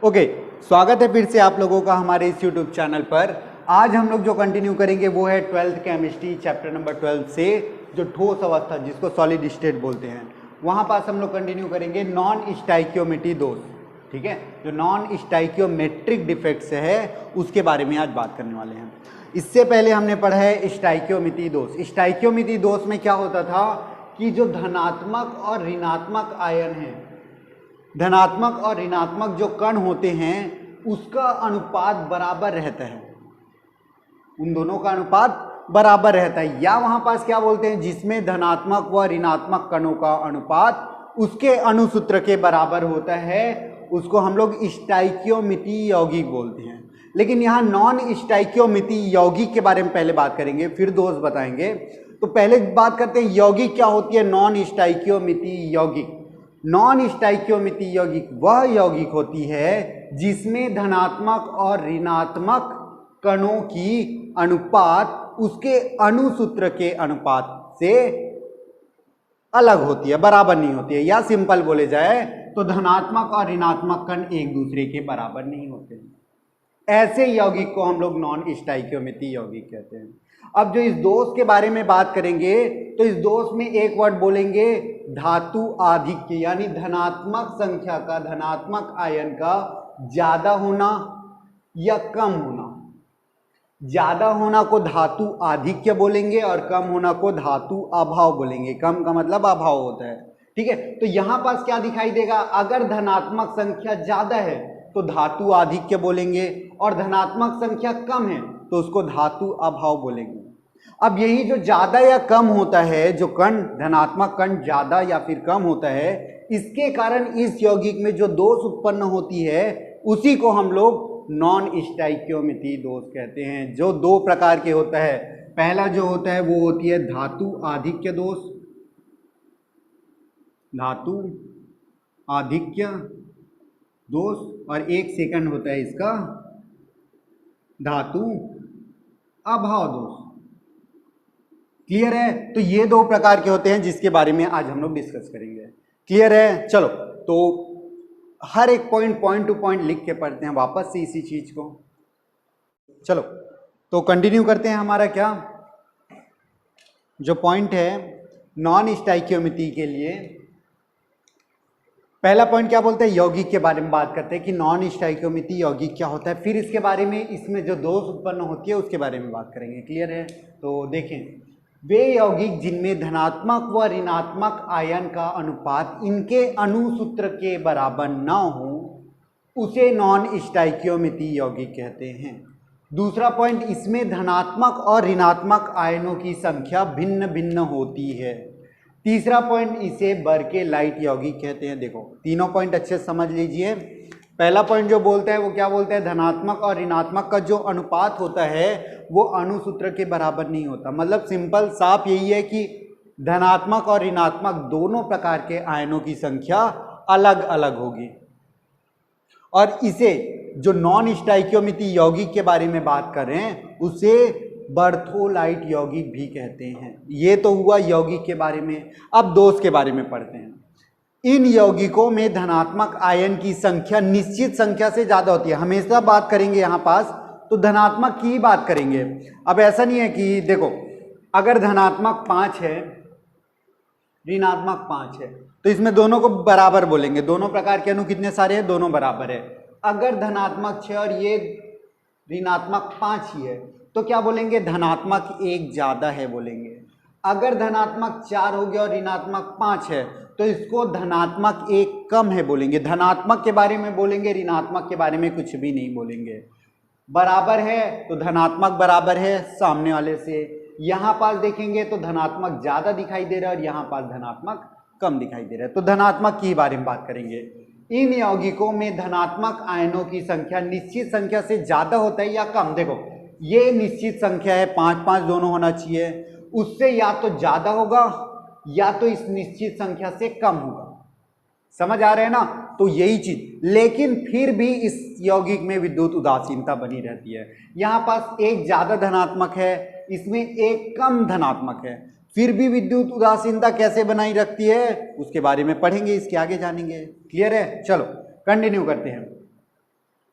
Okay, स्वागत है फिर से आप लोगों का हमारे इस यूट्यूब चैनल पर। आज हम लोग जो कंटिन्यू करेंगे वो है 12th केमिस्ट्री चैप्टर नंबर 12 से जो ठोस अवस्था जिसको सॉलिड स्टेट बोलते हैं वहाँ पास हम लोग कंटिन्यू करेंगे नॉन स्टाइकियोमेट्री दोष। ठीक है, जो नॉन स्टाइकियोमेट्रिक डिफेक्ट्स है उसके बारे में आज बात करने वाले हैं। इससे पहले हमने पढ़ा है स्टाइकियोमेट्री दोष। स्टाइकियोमेट्री दोष में क्या होता था कि जो धनात्मक और ऋणात्मक आयन है, धनात्मक और ऋणात्मक जो कण होते हैं उसका अनुपात बराबर रहता है, उन दोनों का अनुपात बराबर रहता है। या वहां पास क्या बोलते हैं, जिसमें धनात्मक व ऋणात्मक कणों का अनुपात उसके अणुसूत्र के बराबर होता है उसको हम लोग स्टाइकियोमेट्री यौगिक बोलते हैं। लेकिन यहाँ नॉन स्टाइकियोमेट्री यौगिक के बारे में पहले बात करेंगे, फिर दोष बताएंगे। तो पहले बात करते हैं यौगिक क्या होती है। नॉन स्टाइकियोमेट्री यौगिक, नॉन स्टाइकियोमेट्री यौगिक वह यौगिक होती है जिसमें धनात्मक और ऋणात्मक कणों की अनुपात उसके अणुसूत्र के अनुपात से अलग होती है, बराबर नहीं होती है। या सिंपल बोले जाए तो धनात्मक और ऋणात्मक कण एक दूसरे के बराबर नहीं होते। ऐसे यौगिक को हम लोग नॉन स्टाइकियोमेट्री यौगिक कहते हैं। अब जो इस दोष के बारे में बात करेंगे तो इस दोष में एक वर्ड बोलेंगे धातु आधिक्य, यानी धनात्मक संख्या का, धनात्मक आयन का ज्यादा होना या कम होना। ज्यादा होना को धातु आधिक्य बोलेंगे और कम होना को धातु अभाव बोलेंगे। कम का मतलब अभाव होता है। ठीक है, तो यहां पास क्या दिखाई देगा, अगर धनात्मक संख्या ज्यादा है तो धातु आधिक्य बोलेंगे और धनात्मक संख्या कम है तो उसको धातु अभाव बोलेंगे। अब यही जो ज्यादा या कम होता है, जो कण धनात्मक कण ज्यादा या फिर कम होता है, इसके कारण इस यौगिक में जो दोष उत्पन्न होती है उसी को हम लोग नॉन स्टाइकियोमेट्री दोष कहते हैं। जो दो प्रकार के होता है, पहला जो होता है वो होती है धातु आधिक्य दोष, धातु आधिक्य दोष, और एक सेकंड होता है इसका धातु अभाव दोष। क्लियर है, तो ये दो प्रकार के होते हैं जिसके बारे में आज हम लोग डिस्कस करेंगे। क्लियर है, चलो तो हर एक पॉइंट टू पॉइंट लिख के पढ़ते हैं वापस से इसी चीज को। चलो तो कंटिन्यू करते हैं। हमारा क्या जो पॉइंट है नॉन स्टाइकियोमेट्री के लिए, पहला पॉइंट क्या बोलते हैं, यौगिक के बारे में बात करते हैं कि नॉन स्टाइकियोमेट्री यौगिक क्या होता है। फिर इसके बारे में, इसमें जो दोष उत्पन्न होती है उसके बारे में बात करेंगे। क्लियर है, तो देखें वे यौगिक जिनमें धनात्मक व ऋणात्मक आयन का अनुपात इनके अणुसूत्र के बराबर न हो उसे नॉन स्टाइकियोमेट्री यौगिक कहते हैं। दूसरा पॉइंट, इसमें धनात्मक और ऋणात्मक आयनों की संख्या भिन्न भिन्न होती है। तीसरा पॉइंट, इसे बरके लाइट यौगिक कहते हैं। देखो तीनों पॉइंट अच्छे से समझ लीजिए। पहला पॉइंट जो बोलता है वो क्या बोलता है, धनात्मक और ऋणात्मक का जो अनुपात होता है वो अणुसूत्र के बराबर नहीं होता। मतलब सिंपल साफ यही है कि धनात्मक और ऋणात्मक दोनों प्रकार के आयनों की संख्या अलग अलग होगी। और इसे जो नॉन स्टाइकियोमेट्री यौगिक के बारे में बात कर रहे हैं उसे बर्थोलाइट यौगिक भी कहते हैं। ये तो हुआ यौगिक के बारे में। अब दोष के बारे में पढ़ते हैं। इन यौगिकों में धनात्मक आयन की संख्या निश्चित संख्या से ज्यादा होती है। हमेशा बात करेंगे यहाँ पास तो धनात्मक की ही बात करेंगे। अब ऐसा नहीं है कि देखो अगर धनात्मक 5 है, ऋणात्मक 5 है तो इसमें दोनों को बराबर बोलेंगे। दोनों प्रकार के अणु कितने सारे हैं, दोनों बराबर है। अगर धनात्मक 6 और ये ऋणात्मक 5 ही है तो क्या बोलेंगे, धनात्मक 1 ज्यादा है बोलेंगे। अगर धनात्मक 4 हो गया और ऋणात्मक 5 है तो इसको धनात्मक 1 कम है बोलेंगे। धनात्मक के बारे में बोलेंगे, ऋणात्मक के बारे में कुछ भी नहीं बोलेंगे। बराबर है तो धनात्मक बराबर है सामने वाले से। यहाँ पास देखेंगे तो धनात्मक ज्यादा दिखाई दे रहा है और यहाँ पास धनात्मक कम दिखाई दे रहा है, तो धनात्मक की बारे में बात करेंगे। इन यौगिकों में धनात्मक आयनों की संख्या निश्चित संख्या से ज्यादा होता है या कम। देखो ये निश्चित संख्या है, 5-5 दोनों होना चाहिए, उससे या तो ज्यादा होगा या तो इस निश्चित संख्या से कम होगा। समझ आ रहे हैं ना, तो यही चीज। लेकिन फिर भी इस यौगिक में विद्युत उदासीनता बनी रहती है। यहाँ पास एक ज्यादा धनात्मक है, इसमें एक कम धनात्मक है, फिर भी विद्युत उदासीनता कैसे बनाई रखती है उसके बारे में पढ़ेंगे, इसके आगे जानेंगे। क्लियर है, चलो कंटिन्यू करते हैं।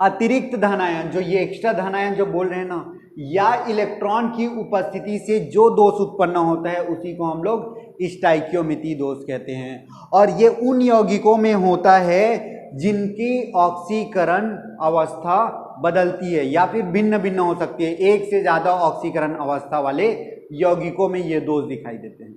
अतिरिक्त धन आयन, जो ये एक्स्ट्रा धन आयन जो बोल रहे हैं ना, या इलेक्ट्रॉन की उपस्थिति से जो दोष उत्पन्न होता है उसी को हम लोग स्टाइकियोमिति दोष कहते हैं। और ये उन यौगिकों में होता है जिनकी ऑक्सीकरण अवस्था बदलती है या फिर भिन्न भिन्न हो सकती है। एक से ज्यादा ऑक्सीकरण अवस्था वाले यौगिकों में ये दोष दिखाई देते हैं।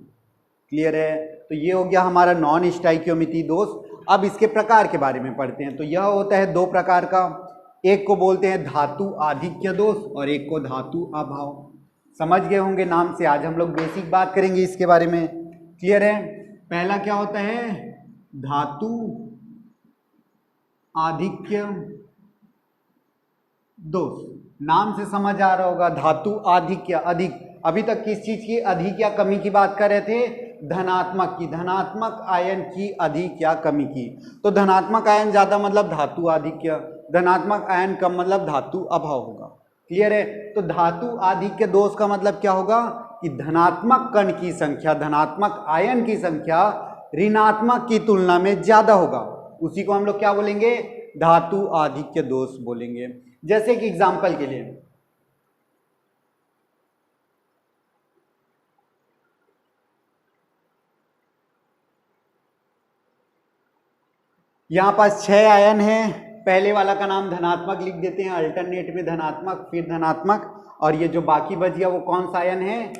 क्लियर है? तो ये हो गया हमारा नॉन स्टाइकियोमिति दोष। अब इसके प्रकार के बारे में पढ़ते हैं। तो यह होता है दो प्रकार का, एक को बोलते हैं धातु आधिक्य दोष और एक को धातु अभाव। समझ गए होंगे नाम से। आज हम लोग बेसिक बात करेंगे इसके बारे में। क्लियर है? पहला क्या होता है? धातु आधिक्य दोष। नाम से समझ आ रहा होगा, धातु आधिक्य, अधिक। अभी तक किस चीज की अधिक या कमी की बात कर रहे थे? धनात्मक की, धनात्मक आयन की अधिक या कमी की। तो धनात्मक आयन ज्यादा मतलब धातु आधिक्य, धनात्मक आयन कम मतलब धातु अभाव होगा। क्लियर है? तो धातु आधिक्य दोष का मतलब क्या होगा कि धनात्मक कण की संख्या, धनात्मक आयन की संख्या ऋणात्मक की तुलना में ज्यादा होगा। उसी को हम लोग क्या बोलेंगे? धातु आधिक्य दोष बोलेंगे। जैसे कि एग्जाम्पल के लिए, यहां पास 6 आयन है। पहले वाला का नाम धनात्मक लिख देते हैं, अल्टरनेट में धनात्मक फिर धनात्मक, और ये जो बाकी बच गया वो कौन सा आयन है?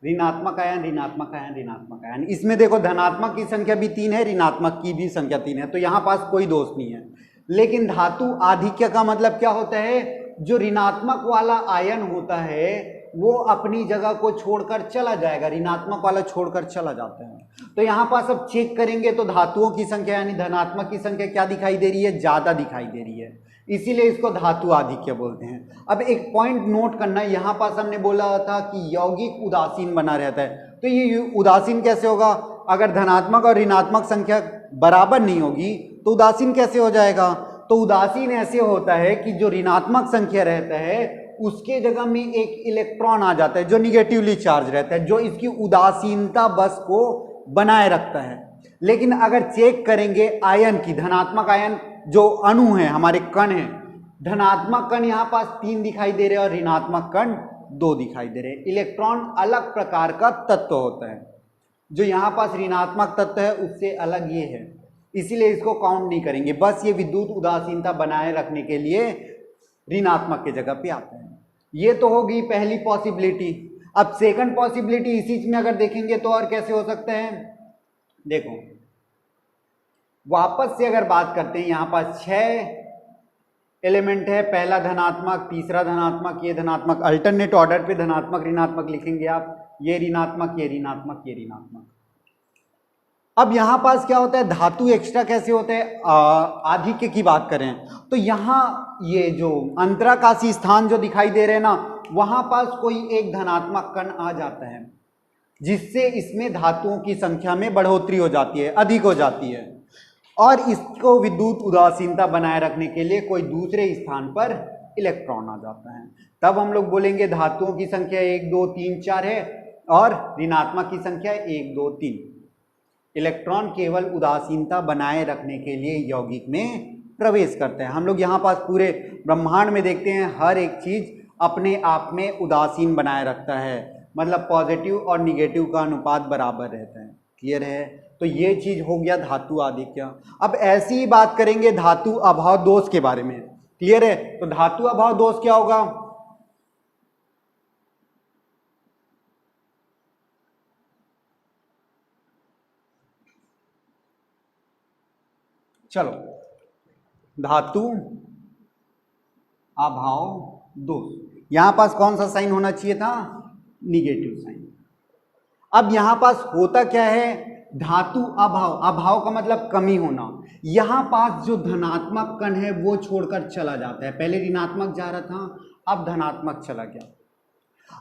ऋणात्मक आयन, ऋणात्मक आयन, ऋणात्मक आयन। इसमें देखो धनात्मक की संख्या भी 3 है, ऋणात्मक की भी संख्या 3 है, तो यहां पास कोई दोष नहीं है। लेकिन धातु आधिक्य का मतलब क्या होता है? जो ऋणात्मक वाला आयन होता है वो अपनी जगह को छोड़कर चला जाएगा, ऋणात्मक वाला छोड़कर चला जाता है। तो यहां पास अब चेक करेंगे तो धातुओं की संख्या यानी धनात्मक की संख्या क्या दिखाई दे रही है? ज्यादा दिखाई दे रही है, इसीलिए इसको धातु आधिक्य बोलते हैं। अब एक पॉइंट नोट करना, यहां पास हमने बोला था कि यौगिक उदासीन बना रहता है। तो ये उदासीन कैसे होगा? अगर धनात्मक और ऋणात्मक संख्या बराबर नहीं होगी तो उदासीन कैसे हो जाएगा? तो उदासीन ऐसे होता है कि जो ऋणात्मक संख्या रहता है उसके जगह में एक इलेक्ट्रॉन आ जाता है जो निगेटिवली चार्ज रहता है, जो इसकी उदासीनता बस को बनाए रखता है। लेकिन अगर चेक करेंगे आयन की, धनात्मक आयन जो अणु है, हमारे कण है, धनात्मक कण यहाँ पास 3 दिखाई दे रहे हैं और ऋणात्मक कण 2 दिखाई दे रहे हैं। इलेक्ट्रॉन अलग प्रकार का तत्व होता है, जो यहाँ पास ऋणात्मक तत्व है उससे अलग ये है, इसीलिए इसको काउंट नहीं करेंगे। बस ये विद्युत उदासीनता बनाए रखने के लिए ऋणात्मक के जगह पे आते हैं। ये तो होगी पहली पॉसिबिलिटी। अब सेकंड पॉसिबिलिटी इसी में अगर देखेंगे तो और कैसे हो सकते हैं? देखो वापस से अगर बात करते हैं, यहां पास 6 एलिमेंट है, पहला धनात्मक, तीसरा धनात्मक, ये धनात्मक, अल्टरनेट ऑर्डर पे धनात्मक ऋणात्मक लिखेंगे आप, ये ऋणात्मक, ये ऋणात्मक, ये ऋणात्मक। अब यहां पास क्या होता है? धातु एक्स्ट्रा कैसे होते हैं? आधिक्य की बात करें तो यहां ये जो अंतराकाशी स्थान जो दिखाई दे रहे हैं ना, वहां पास कोई एक धनात्मक कण आ जाता है जिससे इसमें धातुओं की संख्या में बढ़ोतरी हो जाती है, अधिक हो जाती है, और इसको विद्युत उदासीनता बनाए रखने के लिए कोई दूसरे स्थान पर इलेक्ट्रॉन आ जाता है। तब हम लोग बोलेंगे धातुओं की संख्या 1 2 3 4 है और ऋणात्मक की संख्या 1 2 3। इलेक्ट्रॉन केवल उदासीनता बनाए रखने के लिए यौगिक में प्रवेश करते हैं। हम लोग यहाँ पास पूरे ब्रह्मांड में देखते हैं हर एक चीज अपने आप में उदासीन बनाए रखता है, मतलब पॉजिटिव और निगेटिव का अनुपात बराबर रहता है। क्लियर है? तो ये चीज हो गया धातु आधिक्य। अब ऐसी ही बात करेंगे धातु अभाव दोष के बारे में। क्लियर है? तो धातु अभाव दोष क्या होगा? चलो, धातु अभाव दोष, यहां पास कौन सा साइन होना चाहिए था? Negative sign. अब यहां पास होता क्या है? धातु अभाव, अभाव का मतलब कमी होना। यहां पास जो धनात्मक कण है वो छोड़कर चला जाता है। पहले ऋणात्मक जा रहा था, अब धनात्मक चला गया।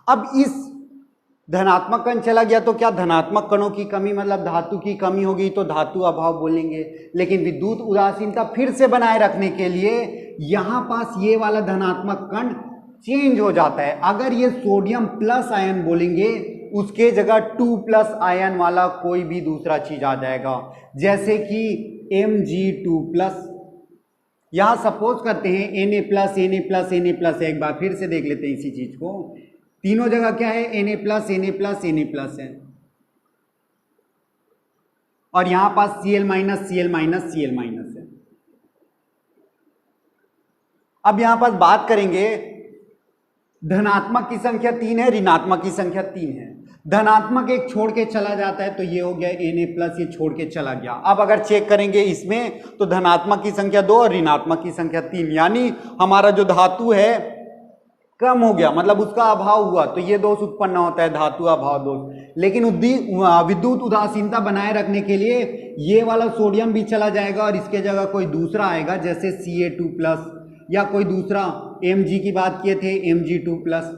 अब इस धनात्मक कण चला गया तो क्या धनात्मक कणों की कमी मतलब धातु की कमी होगी, तो धातु अभाव बोलेंगे। लेकिन विद्युत उदासीनता फिर से बनाए रखने के लिए यहां पास ये वाला धनात्मक कण चेंज हो जाता है। अगर ये सोडियम प्लस आयन बोलेंगे उसके जगह 2 प्लस आयन वाला कोई भी दूसरा चीज आ जाएगा, जैसे कि Mg2 प्लस, यहाँ सपोज करते हैं Na plus Na plus Na plus है। एक बार फिर से देख लेते हैं इसी चीज को। तीनों जगह क्या है, Na plus Na plus Na plus है, और यहां पास Cl minus Cl minus Cl minus है। अब यहां पास बात करेंगे, धनात्मक की संख्या 3 है, ऋणात्मक की संख्या 3 है। धनात्मक एक छोड़ के चला जाता है तो ये हो गया Na प्लस, ये छोड़ के चला गया। अब अगर चेक करेंगे इसमें तो धनात्मक की संख्या 2 और ऋणात्मक की संख्या 3, यानी हमारा जो धातु है कम हो गया, मतलब उसका अभाव हुआ, तो ये दोष उत्पन्न होता है, धातु अभाव दोष। लेकिन विद्युत उदासीनता बनाए रखने के लिए ये वाला सोडियम भी चला जाएगा और इसके जगह कोई दूसरा आएगा, जैसे Ca2 प्लस, या कोई दूसरा Mg की बात किए थे Mg2 प्लस,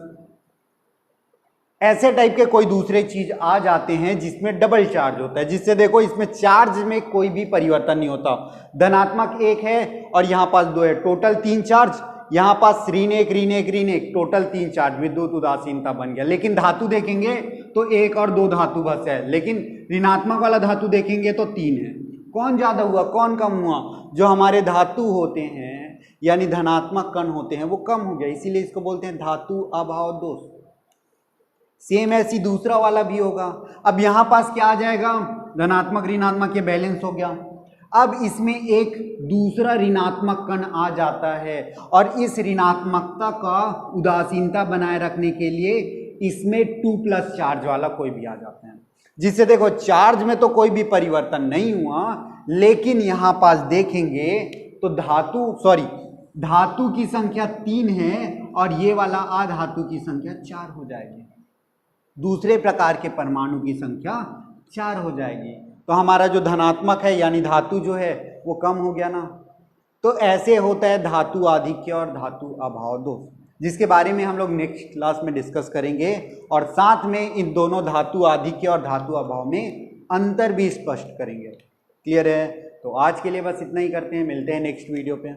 ऐसे टाइप के कोई दूसरे चीज आ जाते हैं जिसमें डबल चार्ज होता है, जिससे देखो इसमें चार्ज में कोई भी परिवर्तन नहीं होता। धनात्मक 1 है और यहाँ पास 2 है, टोटल 3 चार्ज, यहाँ पास ऋण 1 ऋण 1 ऋण 1, टोटल 3 चार्ज, विद्युत उदासीनता बन गया। लेकिन धातु देखेंगे तो 1 और 2 धातु बस है, लेकिन ऋणात्मक वाला धातु देखेंगे तो 3 है। कौन ज्यादा हुआ कौन कम हुआ? जो हमारे धातु होते हैं यानी धनात्मक कण होते हैं वो कम हो गया, इसीलिए इसको बोलते हैं धातु अभाव दोष। सेम ऐसी दूसरा वाला भी होगा। अब यहां पास क्या आ जाएगा, धनात्मक ऋणात्मक, ये बैलेंस हो गया। अब इसमें एक दूसरा ऋणात्मक कण आ जाता है और इस ऋणात्मकता का उदासीनता बनाए रखने के लिए इसमें 2 प्लस चार्ज वाला कोई भी आ जाता है, जिससे देखो चार्ज में तो कोई भी परिवर्तन नहीं हुआ, लेकिन यहां पास देखेंगे तो धातु की संख्या 3 है और ये वाला अधातु की संख्या 4 हो जाएगी, दूसरे प्रकार के परमाणु की संख्या 4 हो जाएगी। तो हमारा जो धनात्मक है यानी धातु जो है वो कम हो गया ना। तो ऐसे होता है धातु आधिक्य और धातु अभाव दोष, जिसके बारे में हम लोग नेक्स्ट क्लास में डिस्कस करेंगे, और साथ में इन दोनों धातु आधिक्य और धातु अभाव में अंतर भी स्पष्ट करेंगे। क्लियर है? तो आज के लिए बस इतना ही करते हैं, मिलते हैं नेक्स्ट वीडियो पे।